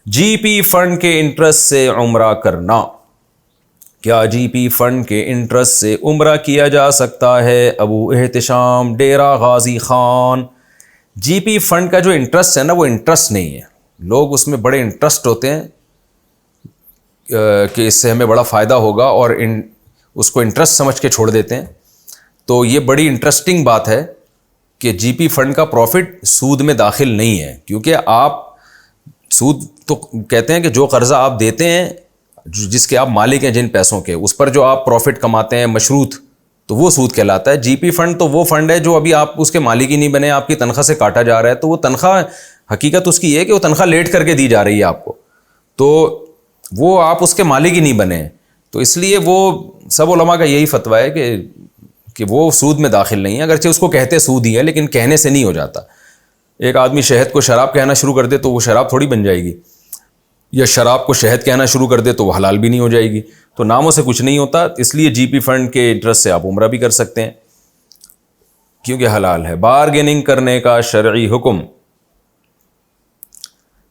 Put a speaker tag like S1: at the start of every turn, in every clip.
S1: جی P fund کے interest سے عمرہ کرنا، کیا جی پی فنڈ کے انٹرسٹ سے عمرہ کیا جا سکتا ہے؟ ابو احتشام ڈیرہ غازی خان۔ جی پی فنڈ کا جو انٹرسٹ ہے نا، وہ انٹرسٹ نہیں ہے، لوگ اس میں بڑے انٹرسٹ ہوتے ہیں کہ اس سے ہمیں بڑا فائدہ ہوگا اور اس کو انٹرسٹ سمجھ کے چھوڑ دیتے ہیں۔ تو یہ بڑی انٹرسٹنگ بات ہے کہ جی پی فنڈ کا پروفٹ سود میں داخل نہیں ہے، کیونکہ آپ سود تو کہتے ہیں کہ جو قرضہ آپ دیتے ہیں، جس کے آپ مالک ہیں جن پیسوں کے، اس پر جو آپ پروفٹ کماتے ہیں مشروط، تو وہ سود کہلاتا ہے۔ جی پی فنڈ تو وہ فنڈ ہے جو ابھی آپ اس کے مالک ہی نہیں بنے، آپ کی تنخواہ سے کاٹا جا رہا ہے، تو وہ تنخواہ حقیقت اس کی یہ ہے کہ وہ تنخواہ لیٹ کر کے دی جا رہی ہے آپ کو، تو وہ آپ اس کے مالک ہی نہیں بنے، تو اس لیے وہ سب علماء کا یہی فتویٰ ہے کہ وہ سود میں داخل نہیں ہے، اگرچہ اس کو کہتے سود ہی ہے لیکن کہنے سے نہیں ہو جاتا۔ ایک آدمی شہد کو شراب کہنا شروع کر دے تو وہ شراب تھوڑی بن جائے گی، یا شراب کو شہد کہنا شروع کر دے تو وہ حلال بھی نہیں ہو جائے گی، تو ناموں سے کچھ نہیں ہوتا۔ اس لیے جی پی فنڈ کے انٹرسٹ سے آپ عمرہ بھی کر سکتے ہیں کیونکہ حلال ہے۔ بارگیننگ کرنے کا شرعی حکم،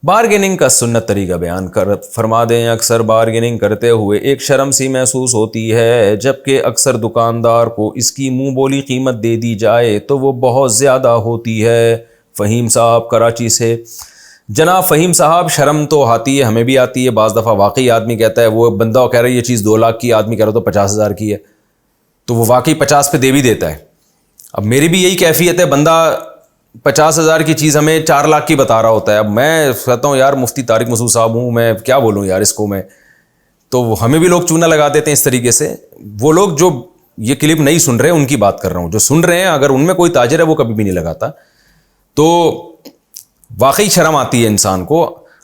S1: بارگیننگ کا سنت طریقہ بیان فرما دیں۔ اکثر بارگیننگ کرتے ہوئے ایک شرم سی محسوس ہوتی ہے، جبکہ اکثر دکاندار کو اس کی منہ بولی قیمت دے دی جائے تو وہ بہت زیادہ ہوتی ہے۔ فہیم صاحب کراچی سے۔ جناب فہیم صاحب، شرم تو آتی ہے، ہمیں بھی آتی ہے، بعض دفعہ واقعی آدمی کہتا ہے، وہ بندہ کہہ رہا ہے یہ چیز 2 لاکھ کی، آدمی کہہ رہا تو 50,000 کی ہے، تو وہ واقعی 50 پہ دے بھی دیتا ہے۔ اب میری بھی یہی کیفیت ہے، بندہ 50,000 کی چیز ہمیں 4 لاکھ کی بتا رہا ہوتا ہے، اب میں کہتا ہوں یار مفتی طارق مسعود صاحب ہوں، میں کیا بولوں یار اس کو میں، تو ہمیں بھی لوگ چونا لگا دیتے ہیں اس طریقے سے۔ وہ لوگ جو یہ کلپ نہیں سن رہے ان کی بات کر رہا ہوں، جو سن رہے ہیں اگر ان میں کوئی تاجر ہے وہ کبھی بھی نہیں لگاتا، تو واقعی شرم آتی ہے انسان کو،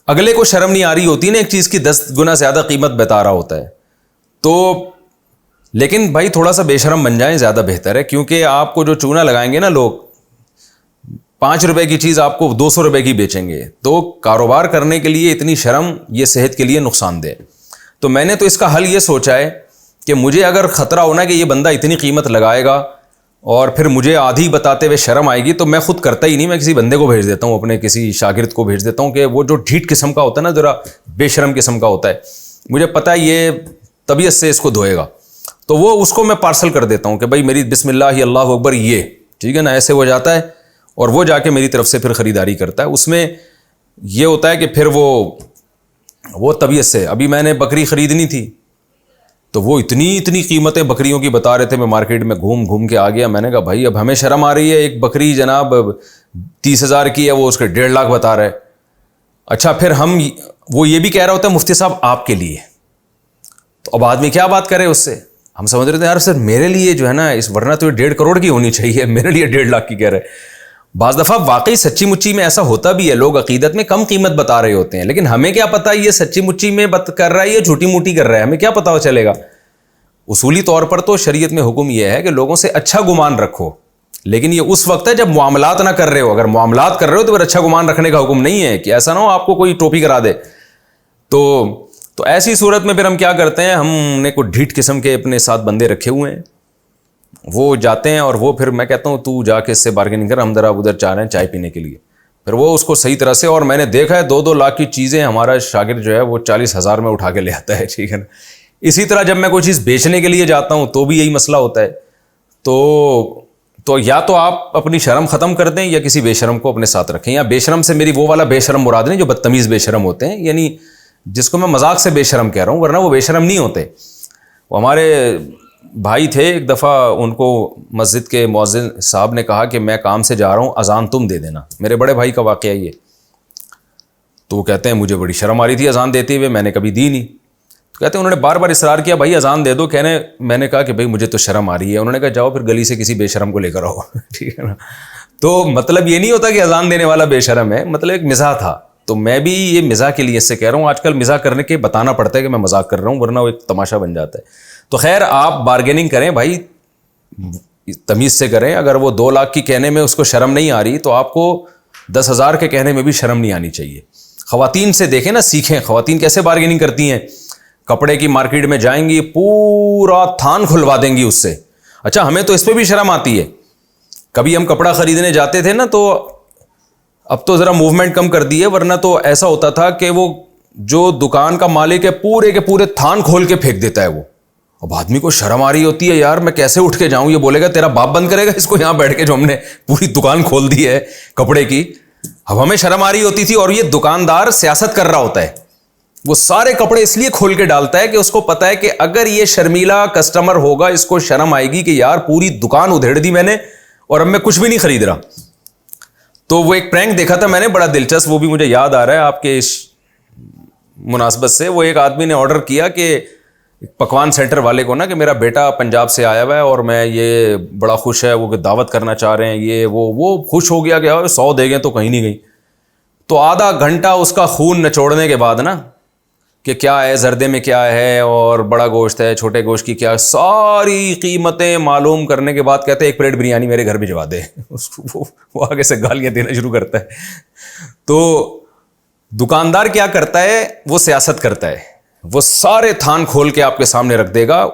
S1: اگلے کو شرم نہیں آ رہی ہوتی نا، ایک چیز کی 10 گنا زیادہ قیمت بتا رہا ہوتا ہے، تو لیکن بھائی تھوڑا سا بے شرم بن جائیں زیادہ بہتر ہے، کیونکہ آپ کو جو چونا لگائیں گے نا لوگ، 5 روپے کی چیز آپ کو 200 روپے کی بیچیں گے، تو کاروبار کرنے کے لیے اتنی شرم یہ صحت کے لیے نقصان دہ۔ تو میں نے تو اس کا حل یہ سوچا ہے کہ مجھے اگر خطرہ ہونا کہ یہ بندہ اتنی قیمت لگائے گا اور پھر مجھے آدھی بتاتے ہوئے شرم آئے گی، تو میں خود کرتا ہی نہیں، میں کسی بندے کو بھیج دیتا ہوں، اپنے کسی شاگرد کو بھیج دیتا ہوں کہ وہ جو ڈھیٹ قسم کا ہوتا ہے نا، ذرا بے شرم قسم کا ہوتا ہے، مجھے پتہ ہے یہ طبیعت سے اس کو دھوئے گا، تو وہ اس کو میں پارسل کر دیتا ہوں کہ بھائی میری بسم اللہ اللہ اکبر، یہ ٹھیک ہے نا، ایسے ہو جاتا ہے، اور وہ جا کے میری طرف سے پھر خریداری کرتا ہے۔ اس میں یہ ہوتا ہے کہ پھر وہ طبیعت سے، ابھی میں نے بکری خریدنی تھی تو وہ اتنی قیمتیں بکریوں کی بتا رہے تھے، میں مارکیٹ میں گھوم کے آ گیا، میں نے کہا بھائی اب ہمیں شرم آ رہی ہے، ایک بکری جناب 30,000 کی ہے، وہ اس کے 1.5 لاکھ بتا رہے۔ اچھا پھر وہ یہ بھی کہہ رہا ہوتا ہے مفتی صاحب آپ کے لیے، تو اب آدمی کیا بات کرے اس سے، ہم سمجھ رہے تھے یار سر میرے لیے جو ہے نا، ورنہ تو یہ 1.5 کروڑ کی ہونی چاہیے، میرے لیے 1.5 لاکھ کی کہہ رہے۔ بعض دفعہ واقعی سچی مچی میں ایسا ہوتا بھی ہے، لوگ عقیدت میں کم قیمت بتا رہے ہوتے ہیں، لیکن ہمیں کیا پتا یہ سچی مچی میں کر رہا ہے یا جھوٹی موٹی کر رہا ہے، ہمیں کیا پتا چلے گا۔ اصولی طور پر تو شریعت میں حکم یہ ہے کہ لوگوں سے اچھا گمان رکھو، لیکن یہ اس وقت ہے جب معاملات نہ کر رہے ہو، اگر معاملات کر رہے ہو تو پھر اچھا گمان رکھنے کا حکم نہیں ہے، کہ ایسا نہ ہو آپ کو کوئی ٹوپی کرا دے۔ تو ایسی صورت میں پھر ہم کیا کرتے ہیں، ہم نے کوئی ڈھیٹ قسم کے اپنے ساتھ بندے رکھے ہوئے ہیں، وہ جاتے ہیں اور وہ پھر میں کہتا ہوں تو جا کے اس سے بارگیننگ کر، ہم ذرا ادھر چاہ رہے ہیں چائے پینے کے لیے، پھر وہ اس کو صحیح طرح سے، اور میں نے دیکھا ہے 2-2 لاکھ کی چیزیں ہمارا شاگرد جو ہے وہ 40,000 میں اٹھا کے لے آتا ہے، ٹھیک ہے نا۔ اسی طرح جب میں کوئی چیز بیچنے کے لیے جاتا ہوں تو بھی یہی مسئلہ ہوتا ہے، تو یا تو آپ اپنی شرم ختم کر دیں یا کسی بے شرم کو اپنے ساتھ رکھیں، یا بے شرم سے میری وہ والا بے شرم مراد نہیں جو بدتمیز بے شرم ہوتے ہیں، یعنی جس کو میں مذاق سے بے شرم کہہ رہا ہوں، ورنہ وہ بے شرم نہیں ہوتے۔ وہ ہمارے بھائی تھے، ایک دفعہ ان کو مسجد کے مؤذن صاحب نے کہا کہ میں کام سے جا رہا ہوں، اذان تم دے دینا، میرے بڑے بھائی کا واقعہ یہ، تو وہ کہتے ہیں مجھے بڑی شرم آ رہی تھی اذان دیتے ہوئے، میں نے کبھی دی نہیں، تو کہتے ہیں انہوں نے بار بار اصرار کیا بھائی اذان دے دو، میں نے کہا کہ بھائی مجھے تو شرم آ رہی ہے، انہوں نے کہا جاؤ پھر گلی سے کسی بے شرم کو لے کر آؤ، ٹھیک ہے نا۔ تو مطلب یہ نہیں ہوتا کہ اذان دینے والا بے شرم ہے، مطلب ایک مزاح تھا، تو میں بھی یہ مزاح کے لیے اس سے کہہ رہا ہوں، آج کل مزاح کرنے کے بتانا پڑتا ہے کہ میں مذاق کر رہا ہوں، ورنہ وہ ایک تماشا بن جاتا ہے۔ تو خیر آپ بارگیننگ کریں بھائی، تمیز سے کریں، اگر وہ 2 لاکھ کی کہنے میں اس کو شرم نہیں آ رہی تو آپ کو 10,000 کے کہنے میں بھی شرم نہیں آنی چاہیے۔ خواتین سے دیکھیں نا، سیکھیں خواتین کیسے بارگیننگ کرتی ہیں، کپڑے کی مارکیٹ میں جائیں گی پورا تھان کھلوا دیں گی اس سے۔ اچھا ہمیں تو اس پہ بھی شرم آتی ہے، کبھی ہم کپڑا خریدنے جاتے تھے نا، تو اب تو ذرا موومنٹ کم کر دی ہے، ورنہ تو ایسا ہوتا تھا کہ وہ جو دکان کا مالک ہے پورے کے پورے تھان کھول کے پھینک دیتا ہے وہ. اب آدمی کو شرم آ رہی ہوتی ہے یار میں کیسے اٹھ کے جاؤں, یہ بولے گا تیرا باپ بند کرے گا اس کو یہاں بیٹھ کے جو ہم نے پوری دکان کھول دی ہے کپڑے کی. اب ہمیں شرم آ رہی ہوتی تھی, اور یہ دکاندار سیاست کر رہا ہوتا ہے, وہ سارے کپڑے اس لیے کھول کے ڈالتا ہے کہ اس کو پتا ہے کہ اگر یہ شرمیلا کسٹمر ہوگا اس کو شرم آئے گی کہ یار پوری دکان ادھیڑ دی میں نے اور اب میں کچھ بھی نہیں خرید رہا. تو وہ ایک پرینک دیکھا تھا میں نے بڑا دلچسپ, وہ بھی مجھے یاد آ رہا ہے آپ کے اس مناسبت سے. وہ ایک آدمی نے آرڈر کیا کہ پکوان سینٹر والے کو نا کہ میرا بیٹا پنجاب سے آیا ہوا ہے اور میں یہ بڑا خوش ہے, وہ دعوت کرنا چاہ رہے ہیں, یہ وہ خوش ہو گیا کہ 100 دے گئے تو کہیں نہیں گئی. تو آدھا گھنٹہ اس کا خون نچوڑنے کے بعد نا کہ کیا ہے زردے میں کیا ہے اور بڑا گوشت ہے چھوٹے گوشت کی کیا, ساری قیمتیں معلوم کرنے کے بعد کہتے ہیں 1 پلیٹ بریانی میرے گھر بھجوا دے. وہ آگے سے گالیاں دینا شروع کرتا ہے. تو دکاندار کیا کرتا ہے, وہ سیاست کرتا ہے, وہ سارے تھان کھول کے آپ کے سامنے رکھ دے گا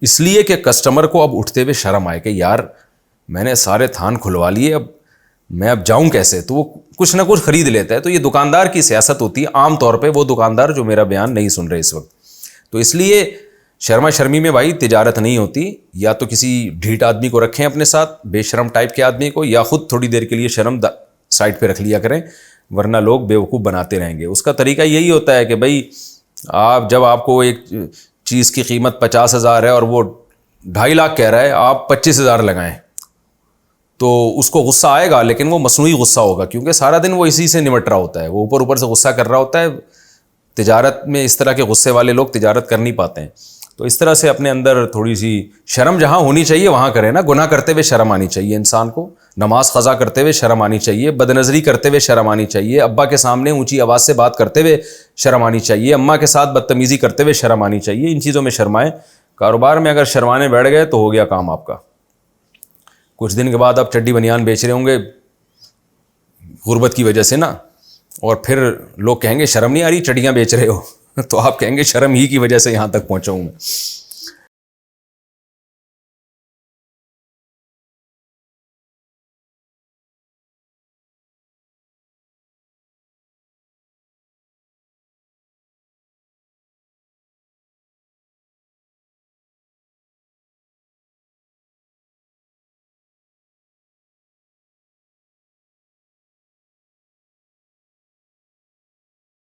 S1: اس لیے کہ کسٹمر کو اب اٹھتے ہوئے شرم آئے کہ یار میں نے سارے تھان کھلوا لیے, اب میں جاؤں کیسے, تو وہ کچھ نہ کچھ خرید لیتا ہے. تو یہ دکاندار کی سیاست ہوتی ہے عام طور پہ, وہ دکاندار جو میرا بیان نہیں سن رہے اس وقت. تو اس لیے شرما شرمی میں بھائی تجارت نہیں ہوتی, یا تو کسی ڈھیٹ آدمی کو رکھیں اپنے ساتھ بے شرم ٹائپ کے آدمی کو, یا خود تھوڑی دیر کے لیے شرم سائڈ پہ رکھ لیا کریں, ورنہ لوگ بیوقوف بناتے رہیں گے. اس کا طریقہ یہی ہوتا ہے کہ بھائی جب آپ کو ایک چیز کی قیمت 50,000 ہے اور وہ 2.5 لاکھ کہہ رہا ہے, آپ 25,000 لگائیں تو اس کو غصہ آئے گا, لیکن وہ مصنوعی غصہ ہوگا کیونکہ سارا دن وہ اسی سے نمٹ رہا ہوتا ہے, وہ اوپر سے غصہ کر رہا ہوتا ہے. تجارت میں اس طرح کے غصے والے لوگ تجارت کر نہیں پاتے ہیں. تو اس طرح سے اپنے اندر تھوڑی سی شرم جہاں ہونی چاہیے وہاں کریں نا. گناہ کرتے ہوئے شرم آنی چاہیے انسان کو, نماز قضا کرتے ہوئے شرم آنی چاہیے, بد نظری کرتے ہوئے شرم آنی چاہیے, ابا کے سامنے اونچی آواز سے بات کرتے ہوئے شرم آنی چاہیے, اماں کے ساتھ بدتمیزی کرتے ہوئے شرم آنی چاہیے. ان چیزوں میں شرمائیں. کاروبار میں اگر شرمانے بیٹھ گئے تو ہو گیا کام آپ کا. کچھ دن کے بعد آپ چڈی بنیان بیچ رہے ہوں گے غربت کی وجہ سے نا, اور پھر لوگ کہیں گے شرم نہیں آ رہی چڈیاں بیچ رہے ہو, تو آپ کہیں گے شرم ہی کی وجہ سے یہاں تک پہنچا ہوں میں.